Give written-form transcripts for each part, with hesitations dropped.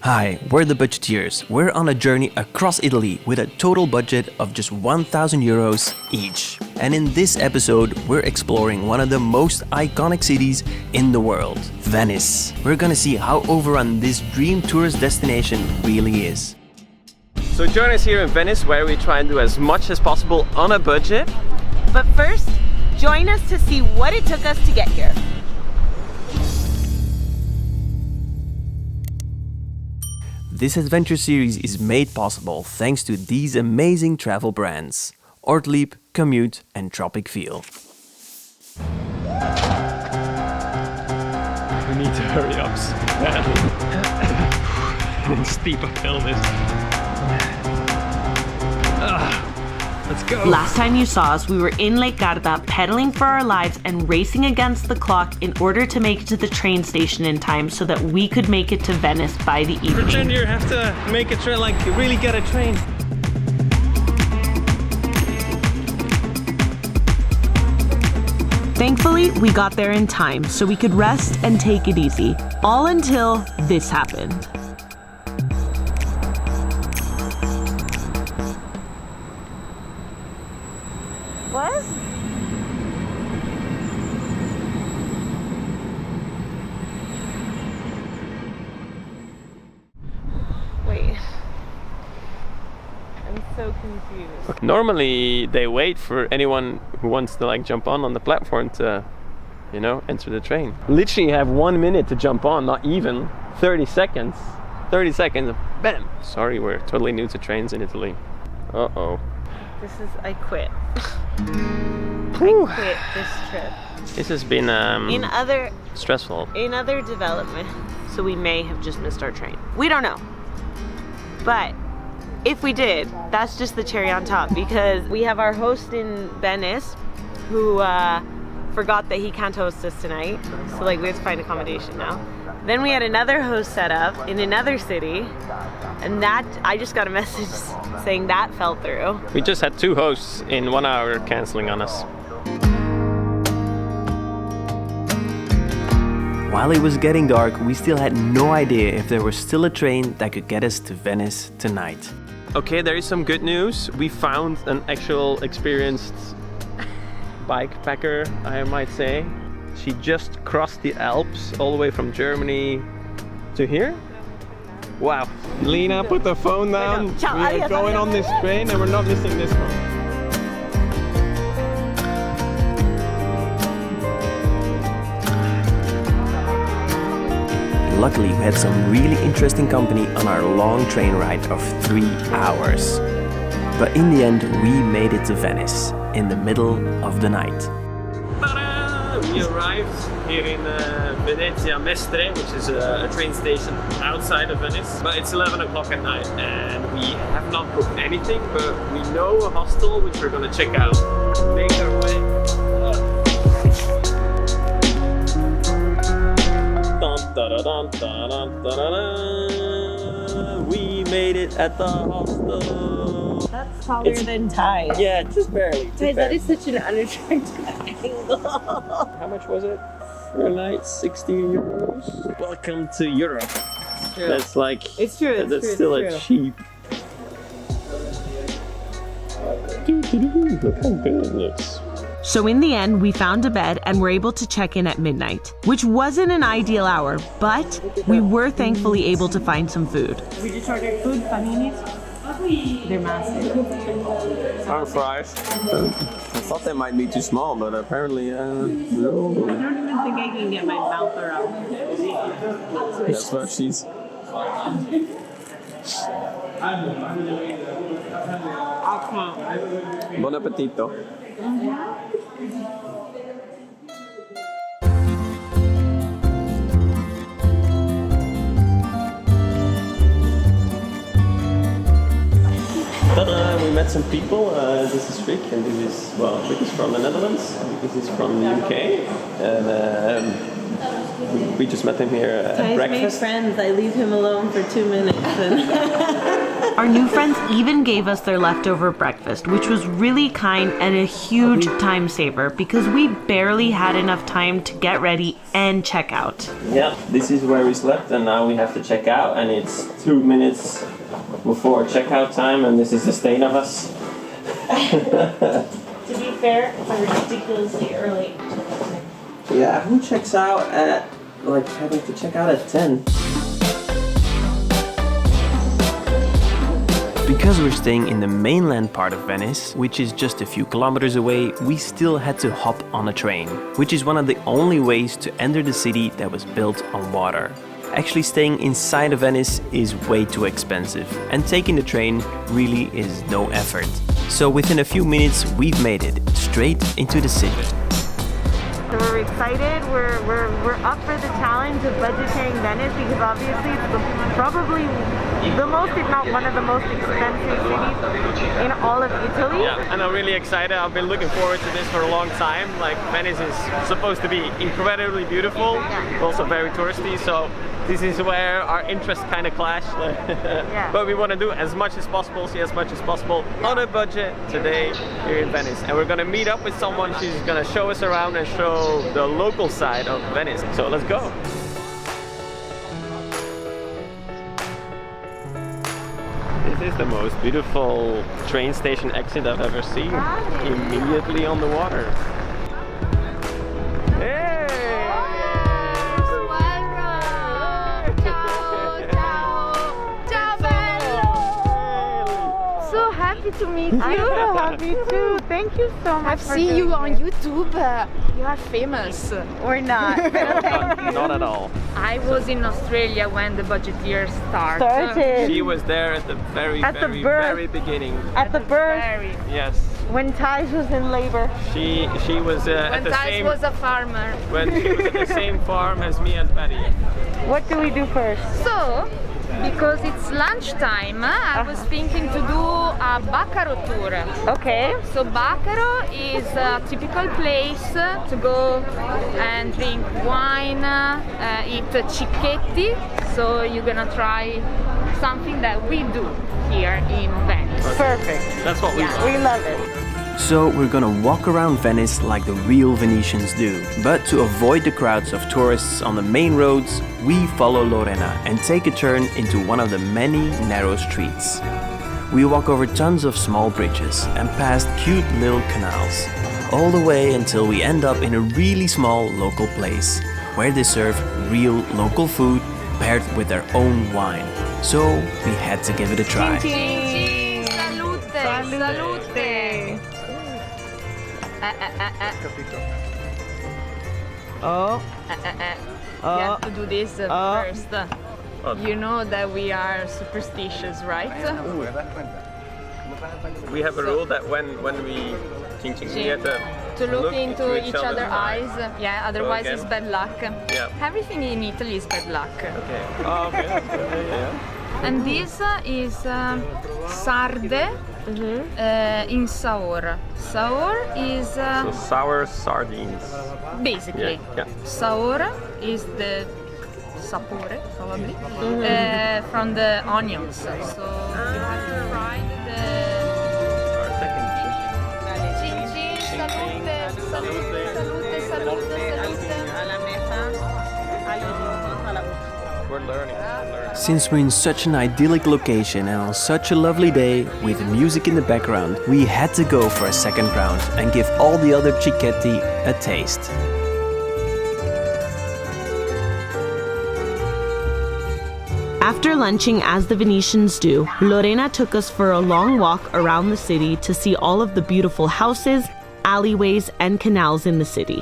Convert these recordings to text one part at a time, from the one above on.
Hi, we're the Budgeteers. We're on a journey across Italy with a total budget of just 1,000 euros each. And in this episode, we're exploring one of the most iconic cities in the world, Venice. We're gonna see how overrun this dream tourist destination really is. So join us here in Venice, where we try and do as much as possible on a budget. But first, join us to see what it took us to get here. This adventure series is made possible thanks to these amazing travel brands: Ortlieb, Commute and Tropic Feel. We need to hurry up badly. Steep uphill this. Let's go. Last time you saw us, we were in Lake Garda, pedaling for our lives and racing against the clock in order to make it to the train station in time so that we could make it to Venice by the evening. Pretend you have to make a train, like really get a train. Thankfully, we got there in time so we could rest and take it easy. All until this happened. What? Wait. I'm so confused. Normally they wait for anyone who wants to jump on the platform to, enter the train. Literally you have 1 minute to jump on, not even 30 seconds. 30 seconds, bam! Sorry, we're totally new to trains in Italy. Uh-oh. I quit. I quit this trip. This has been stressful. In other development, so we may have just missed our train. We don't know. But if we did, that's just the cherry on top, because we have our host in Venice who forgot that he can't host us tonight. So we have to find accommodation now. Then we had another host set up in another city, and that I just got a message saying that fell through. We just had 2 hosts in 1 hour canceling on us. While it was getting dark, we still had no idea if there was still a train that could get us to Venice tonight. Okay, there is some good news. We found an actual experienced bike packer, I might say. She just crossed the Alps all the way from Germany to here. Wow. Lena, put the phone down. We are going on this train and we're not missing this one. Luckily, we had some really interesting company on our long train ride of 3 hours. But in the end, we made it to Venice in the middle of the night. Ta-da! We arrived here in Venetia Mestre, which is a train station outside of Venice. But it's 11 o'clock at night and we have not booked anything, but we know a hostel which we're gonna check out. Make our way. We made it at the hostel. That's taller than Ty. Yeah, just barely. Ty, that is such an unattractive angle. How much was it for a night? 60 euros. Welcome to Europe. It's true. That's It's true. It's that's true, still it's a cheap. Look how good it looks. So in the end, we found a bed and were able to check in at midnight, which wasn't an ideal hour, but we were thankfully able to find some food. We just ordered food, paninis. They're massive. French fries. I thought they might be too small, but apparently, no. I don't even think I can get my mouth around it. That's what she's. Buon appetito. Ta-da! We met some people. This is Rick, and this is Rick is from the Netherlands. This is from the UK, and we just met him here at breakfast. Made friends. I leave him alone for 2 minutes. And Our new friends even gave us their leftover breakfast, which was really kind and a huge time saver because we barely had enough time to get ready and check out. Yeah, this is where we slept and now we have to check out and it's 2 minutes before checkout time and this is the state of us. To be fair, we're ridiculously early. Yeah, who checks out at, like, having to check out at 10? Because we're staying in the mainland part of Venice, which is just a few kilometers away, we still had to hop on a train, which is one of the only ways to enter the city that was built on water. Actually staying inside of Venice is way too expensive, and taking the train really is no effort. So within a few minutes, we've made it straight into the city. So we're excited, we're up for the challenge of budgeting Venice because obviously it's probably the most, if not one of the most expensive cities in all of Italy. Yeah, and I'm really excited. I've been looking forward to this for a long time. Like, Venice is supposed to be incredibly beautiful, but also very touristy, so this is where our interests kind of clash. But we want to do as much as possible, see as much as possible on a budget today here in Venice. And we're going to meet up with someone. She's going to show us around and show the local side of Venice. So let's go. This is the most beautiful train station exit I've ever seen. Immediately on the water. Hey! Welcome! Ciao! Ciao! Ciao bello! So happy to meet you. I'm so happy too. Thank you so much. I've seen you on YouTube. You are famous. We're not. Not at all. I was in Australia when the budget year started. She was there at the very beginning. At the birth. Yes. When Thais was in labor. She was at When the Thais same was a farmer. when she was at the same farm as me and Patty. What do we do first? So, because it's lunchtime, I was thinking to do a bacaro tour. Okay. So Bacaro is a typical place to go and drink wine, eat cicchetti. So you're gonna try something that we do here in Venice. Perfect. That's what we want. We love it. So we're gonna walk around Venice like the real Venetians do. But to avoid the crowds of tourists on the main roads, we follow Lorena and take a turn into one of the many narrow streets. We walk over tons of small bridges and past cute little canals, all the way until we end up in a really small local place, where they serve real local food paired with their own wine. So we had to give it a try. Salute! Salute! Oh. You have to do this first. You know that we are superstitious, right? We have a rule that when we we have to look into each other's eyes. eyes. Yeah, otherwise again. it's bad luck. Yeah. Everything in Italy is bad luck. Okay. Oh, okay. That's good. Yeah. And this is sarde in saor. Saor is So sour sardines. basically Yeah. saor is the sapore probably from the onions. So you have to fry the Our second dish. cin cin, salute, salute, salute, salute, salute. We're learning. Since we're in such an idyllic location and on such a lovely day with music in the background, we had to go for a second round and give all the other cicchetti a taste. After lunching as the Venetians do, Lorena took us for a long walk around the city to see all of the beautiful houses, alleyways, and canals in the city.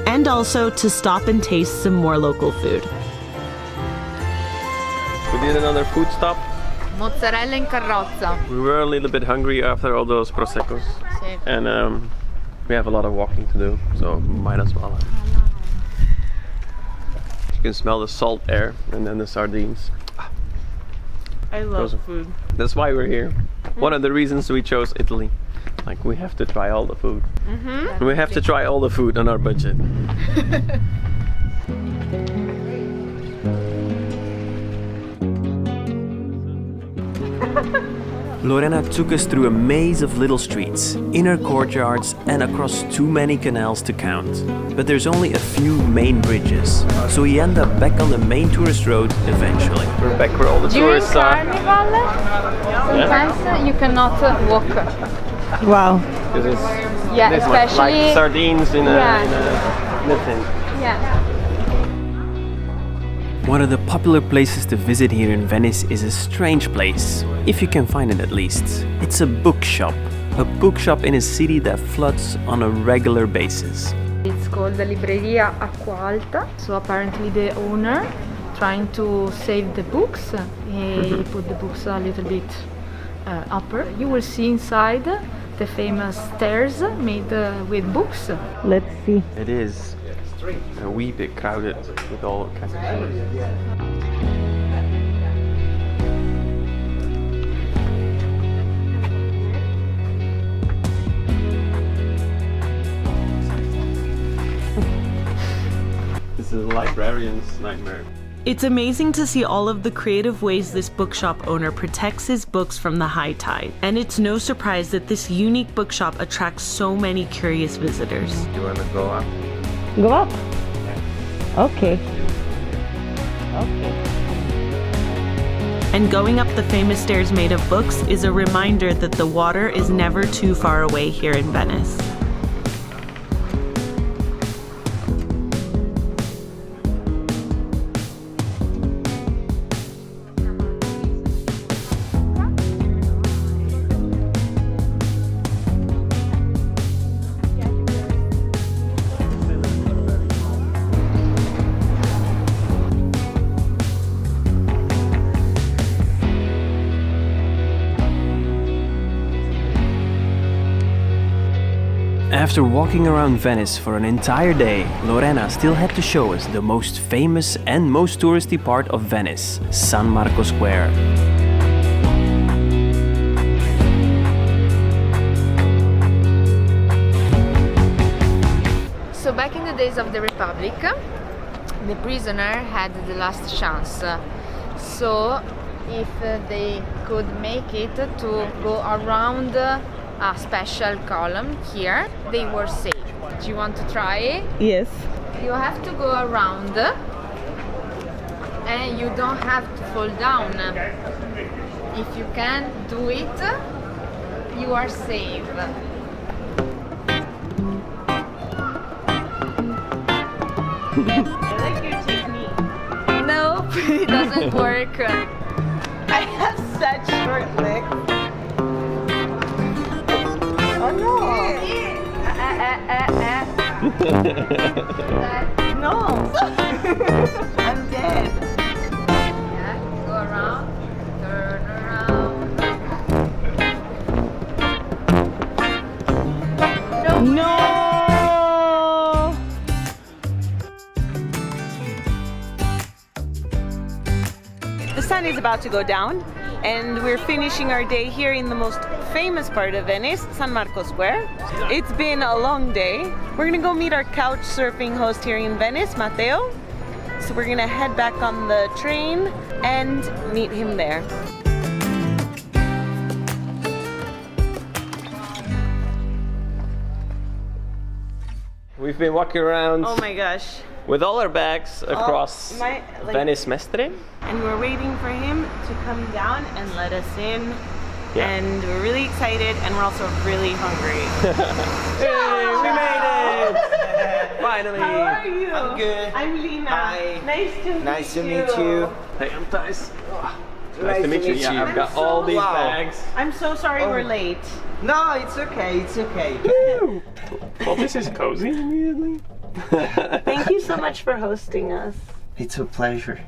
And also to stop and taste some more local food. We did another food stop. Mozzarella in carrozza. We were a little bit hungry after all those Proseccos. And we have a lot of walking to do, so might as well. You can smell the salt air and then the sardines. I love food. That's why we're here. One of the reasons we chose Italy. Like, we have to try all the food. We have to try all the food on our budget. Lorena took us through a maze of little streets, inner courtyards, and across too many canals to count. But there's only a few main bridges, so we end up back on the main tourist road eventually. We're back where all the During tourists are. Carnival, sometimes you cannot walk. Wow. Because it's Yeah, there's like especially sardines in a thing. yeah. One of the popular places to visit here in Venice is a strange place, if you can find it at least. It's a bookshop. A bookshop in a city that floods on a regular basis. It's called the Libreria Acqua Alta. So apparently the owner trying to save the books. He put the books a little bit upper. You will see inside the famous stairs made with books. Let's see. It is a wee bit crowded with all kinds of tourists. This is a librarian's nightmare. It's amazing to see all of the creative ways this bookshop owner protects his books from the high tide. And it's no surprise that this unique bookshop attracts so many curious visitors. You want to go up? Go up. Okay. Okay. And going up the famous stairs made of books is a reminder that the water is never too far away here in Venice. After walking around Venice for an entire day, Lorena still had to show us the most famous and most touristy part of Venice, San Marco Square. So back in the days of the Republic, the prisoner had the last chance. So if they could make it to go around a special column here, they were safe. Do you want to try it? Yes. You have to go around and you don't have to fall down. If you can do it, you are safe. I like your technique. Nope, it doesn't work. I have such short legs. Oh no! No! I'm dead. Yeah, go around, turn around. No! The sun is about to go down, and we're finishing our day here in the most famous part of Venice, San Marco Square. It's been a long day. We're gonna go meet our couch surfing host here in Venice, Matteo. So we're gonna head back on the train and meet him there. We've been walking around Oh my gosh. with all our bags across Venice Mestre. And we're waiting for him to come down and let us in. Yeah. And we're really excited, and we're also really hungry. Hey, we made it! Finally! How are you? I'm good. I'm Lina. Hi. Nice to meet you. to meet you. Hey, I'm Thijs. Nice to meet you. Yeah, I've got all these Wow. bags. I'm so sorry we're late. No, it's okay. It's okay. Well, this is cozy immediately. Thank you so much for hosting us. It's a pleasure.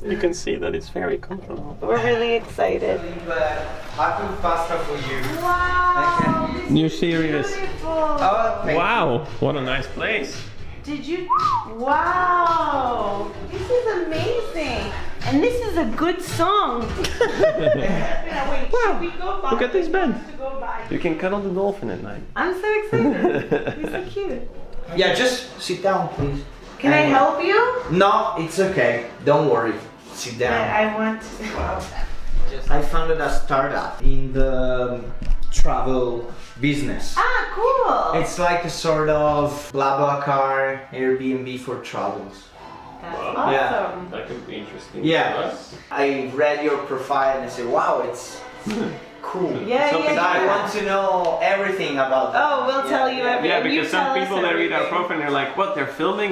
You can see that it's very comfortable. We're really excited. Happy pasta for you. Wow! This New is series. beautiful. Oh, thank Wow, what a nice place. Did you? Wow! This is amazing. And this is a good song. Wait, should we go buy? Look at this bed. To go buy? You can cuddle the dolphin at night. I'm so excited. He's so cute. Yeah, just sit down, please. Can I help you? No, it's okay. Don't worry. Sit down. I want. Wow. I founded a startup in the travel business. Ah, cool. It's like a sort of BlaBlaCar, Airbnb for travels. That's Yeah. awesome. That could be interesting. Yeah. I read your profile and I said, wow, it's cool. Yeah, Something yeah, I yeah. want to know everything about that. Oh, we'll tell you everything. Yeah, You because some tell us people they read our everything. profile and they're like, what, they're filming?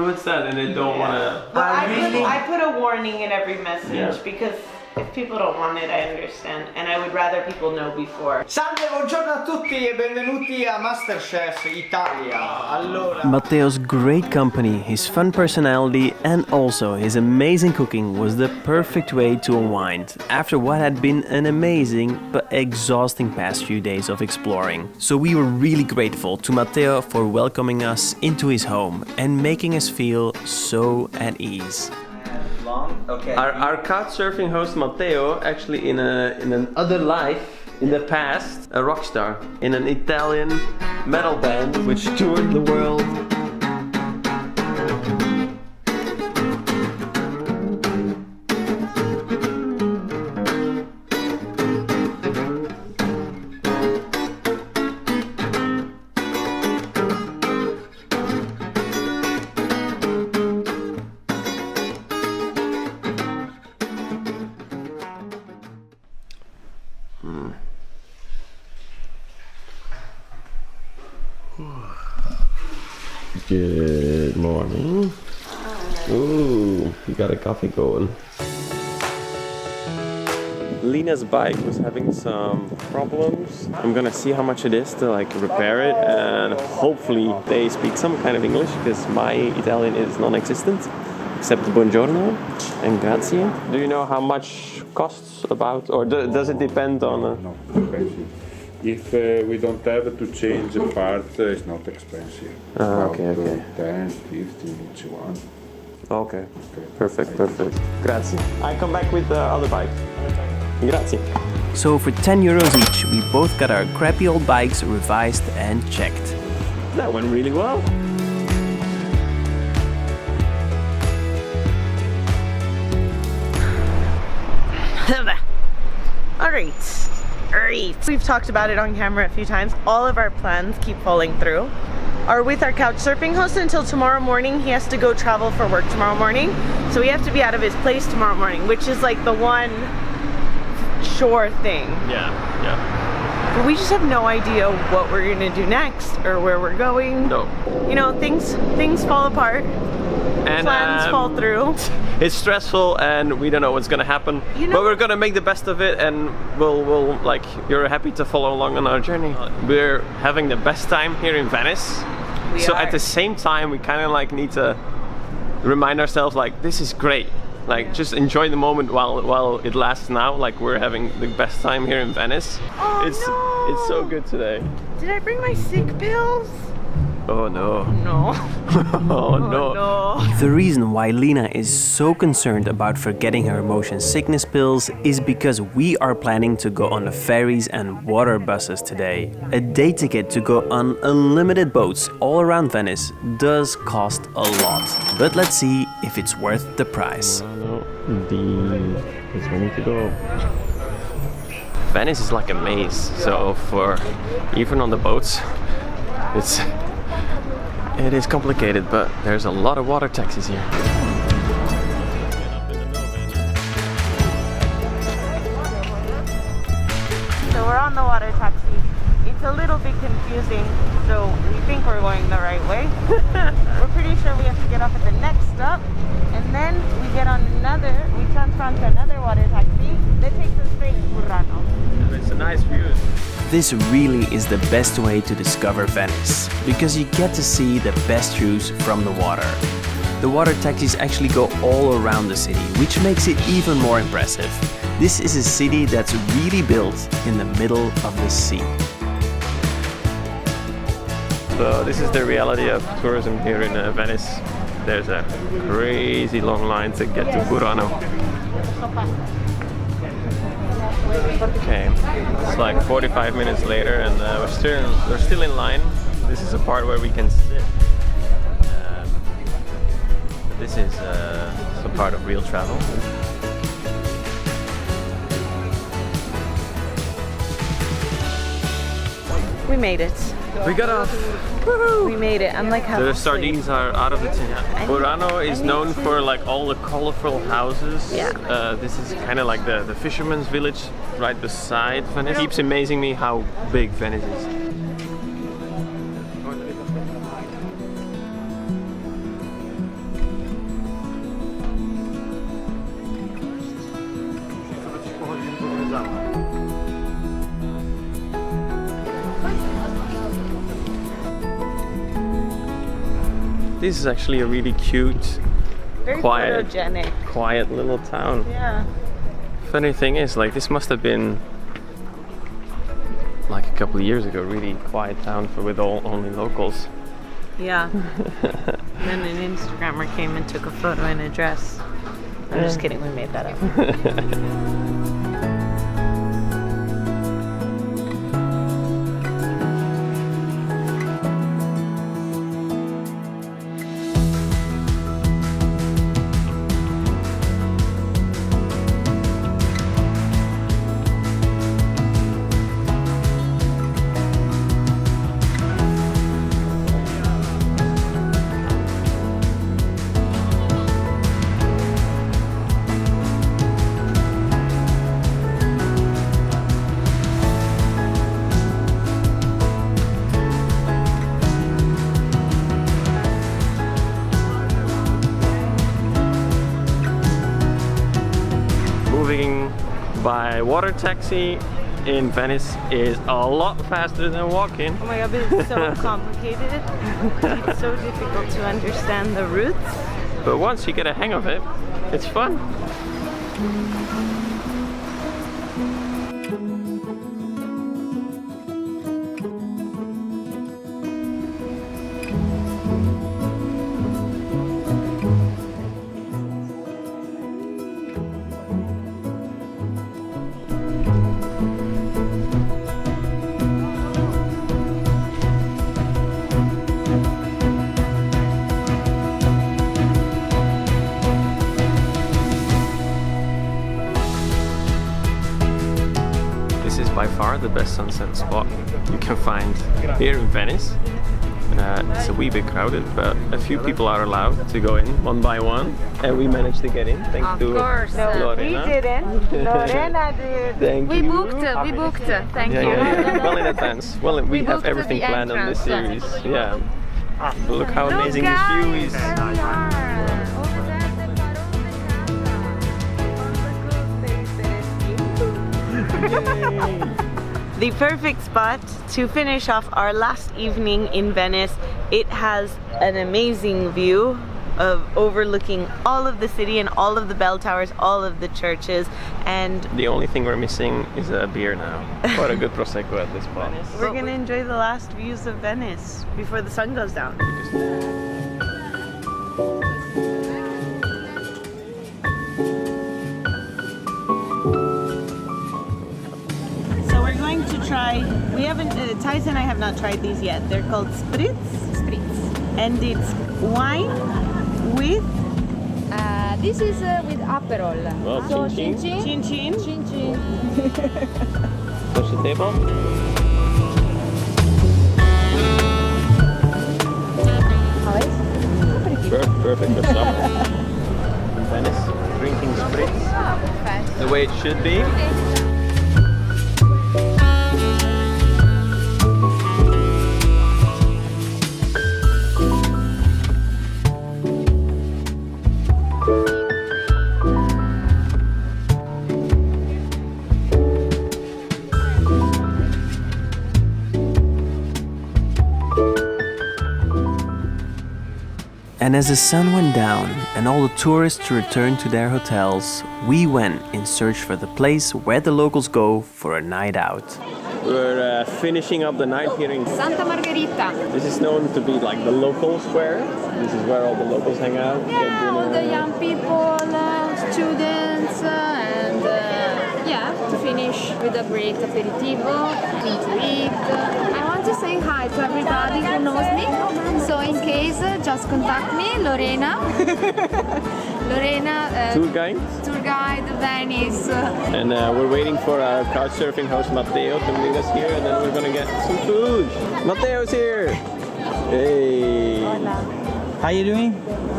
What's that? And they don't want to. Well, really- I put a warning in every message Yeah. because if people don't want it, I understand. And I would rather people know before. Salve, buongiorno a tutti e benvenuti a MasterChef Italia. Allora, Matteo's great company, his fun personality, and also his amazing cooking was the perfect way to unwind after what had been an amazing but exhausting past few days of exploring. So we were really grateful to Matteo for welcoming us into his home and making us feel so at ease. long. Okay. Our Couchsurfing host Matteo, actually in an other life, in the past, a rock star in an Italian metal band which toured the world. Good morning. Ooh, you got a coffee going. Lena's bike was having some problems. I'm gonna see how much it is to like repair it, and hopefully they speak some kind of English because my Italian is non-existent, except buongiorno and grazie. Do you know how much costs about, or does it depend on? No, expensive. If we don't have to change a part, it's not expensive. Okay, About, okay. 10, 15 each one. Okay, perfect. Grazie. I come back with the other bike. Grazie. So for 10 euros each, we both got our crappy old bikes revised and checked. That went really well. Alright. We've talked about it on camera a few times. All of our plans keep falling through. Are with our Couchsurfing host until tomorrow morning. He has to go travel for work tomorrow morning. So we have to be out of his place tomorrow morning, which is like the one sure thing. Yeah. But we just have no idea what we're gonna do next or where we're going. No. You know, things fall apart. And Plans fall through. It's stressful and we don't know what's gonna happen. You know- But we're gonna make the best of it, and we'll like, you're happy to follow along on our journey. We're having the best time here in Venice. We So are. at the same time we kinda like need to remind ourselves like this is great. Like just enjoy the moment while it lasts now. Like we're having the best time here in Venice. Oh, It's so no. good today. Did I bring my sick pills? Oh no. No. Oh no. No. The reason why Lena is so concerned about forgetting her motion sickness pills is because we are planning to go on the ferries and water buses today. A day ticket to go on unlimited boats all around Venice does cost a lot, but let's see if it's worth the price. No, that's where we need to go. Venice is like a maze, so for even on the boats, it is complicated, but there's a lot of water taxis here. So we're on the water taxi. It's a little bit confusing, so we think we're going the right way. We're pretty sure we have to get off at the next stop, and then we get on we transfer onto another water taxi that takes us straight to Burano. It's a nice view. This really is the best way to discover Venice, because you get to see the best views from the water. The water taxis actually go all around the city, which makes it even more impressive. This is a city that's really built in the middle of the sea. So this is the reality of tourism here in Venice. There's a crazy long line to get to Burano. Okay, it's like 45 minutes later, and we're still in line. This is a part where we can sit. This is some part of real travel. We made it. We got off. We made it. I'm like half The asleep. sardines are out of the tin. Burano is known for like all the colorful houses. Yeah. This is kind of like the fisherman's village right beside Venice. It keeps amazing me how big Venice is. This is actually a really cute, Very quiet, photogenic. quiet little town. Yeah. Funny thing is, like, this must have been like a couple of years ago, really quiet town with only locals. Yeah. Then an Instagrammer came and took a photo in a dress. I'm just kidding, we made that up. Moving by water taxi in Venice is a lot faster than walking. Oh my god, but it's so complicated. It's so difficult to understand the routes. But once you get a hang of it, it's fun. This is by far the best sunset spot you can find here in Venice. It's a wee bit crowded, but a few people are allowed to go in one by one, and we managed to get in thanks Of to course. Lorena. We didn't. Lorena did. Thank We you. booked. Thank Yeah, you. yeah. Well in advance. Well, we have booked everything the planned on this series. entrance. Yeah. Look how Look, amazing guys, this view is. there we are. The perfect spot to finish off our last evening in Venice. It has an amazing view of overlooking all of the city and all of the bell towers, all of the churches, and The only thing we're missing is a beer now. Quite a good Prosecco at this spot. we're gonna enjoy the last views of Venice before the sun goes down. So we're going to try, we haven't, Thais and I have not tried these yet. They're called spritz. And it's wine with This is with Aperol. Well, So chin chin. chin chin. Chin chin. Touch the table. Perfect for summer. In Venice, drinking spritz the way it should be. And as the sun went down and all the tourists returned to their hotels, we went in search for the place where the locals go for a night out. We're finishing up the night here in Santa Margherita. This is known to be like the local square. This is where all the locals hang out. get Yeah, all dinner. the young people, students, and yeah, to finish with a great aperitivo, thing to eat. I want to say hi to everybody who knows me. So in case, just contact me, Lorena. Lorena, tour guide. tour guide, Venice. And we're waiting for our Couchsurfing host Matteo to meet us here, and then we're gonna get some food. Matteo's here! Hey! How you doing?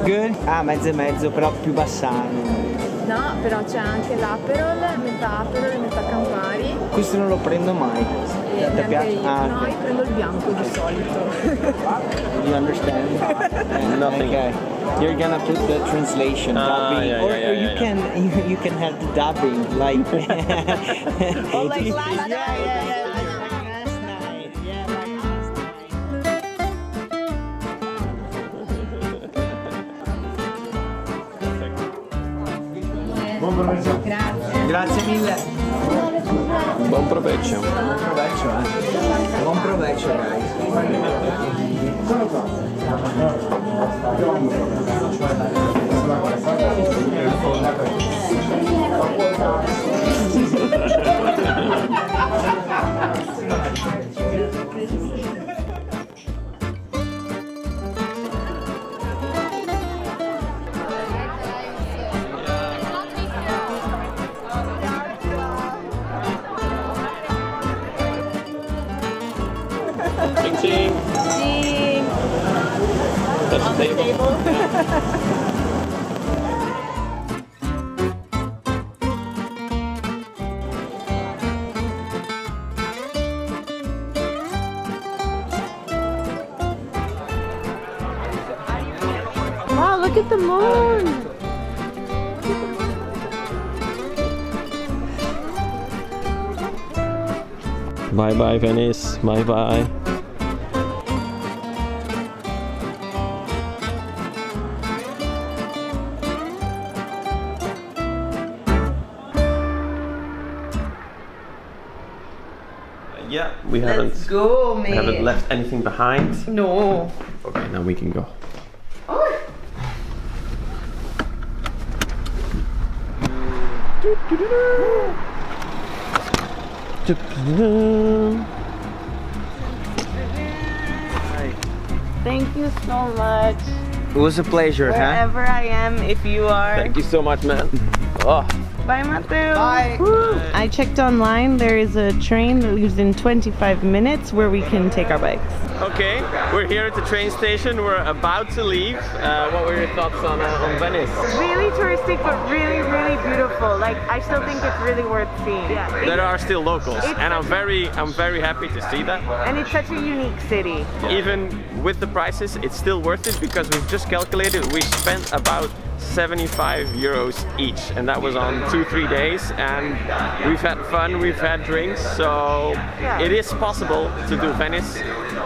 Good? Ah, mezzo e mezzo, però più bassano. No, però c'è anche l'Aperol, metà Aperol e metà Campari. Questo non lo prendo mai. E Ti neanche piace? io. Ah, No, io prendo il bianco di solito. you understand? Nothing. Okay. You're gonna put the translation, dubbing, yeah, or yeah, you yeah. can you can have the dubbing like. Oh, like last night. That's nice. Yeah, like last night. Buon proveggio. Grazie mille. Buon proveggio. Buon proveggio, Buon proveggio, guys. Ching ching. Sì. Touch the table. Wow, look at the moon. Bye bye Venice. Bye bye. Yeah, we haven't left anything behind. No. Okay, now we can go. Thank you so much. It was a pleasure, Wherever I am, if you are. Thank you so much, man. Oh. Bye, Matteo. Bye. Woo. I checked online. There is a train that leaves in 25 minutes where we can take our bikes. Okay, we're here at the train station. We're about to leave. What were your thoughts on Venice? Really touristic, but really, really beautiful. Like, I still think it's really worth seeing. Yeah. There are still locals, and I'm very happy to see that. And it's such a unique city. Even with the prices, it's still worth it because we've just calculated we spent about 75 euros each, and that was on 2-3 days, and we've had fun, we've had drinks, so it is possible to do Venice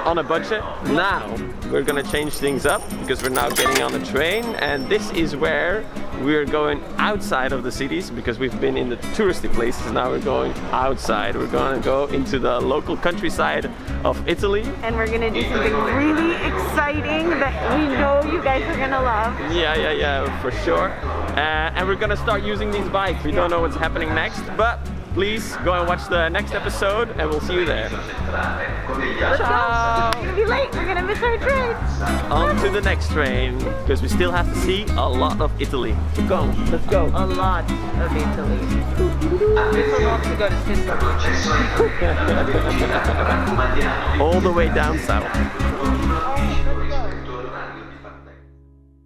on a budget. Now we're gonna change things up because we're now getting on the train, and this is where we're going outside of the cities because we've been in the touristy places. Now we're going outside. We're gonna go into the local countryside of Italy. And we're gonna do something really exciting that we know you guys are gonna love. Yeah, for sure. And we're gonna start using these bikes. We don't know what's happening next, but please go and watch the next episode and we'll see you there. Ciao! We're gonna be late, we're gonna miss our train. On to the next train, because we still have to see a lot of Italy. Keep going, let's go. A lot of Italy. This one wants to go to Sicily. All the way down south.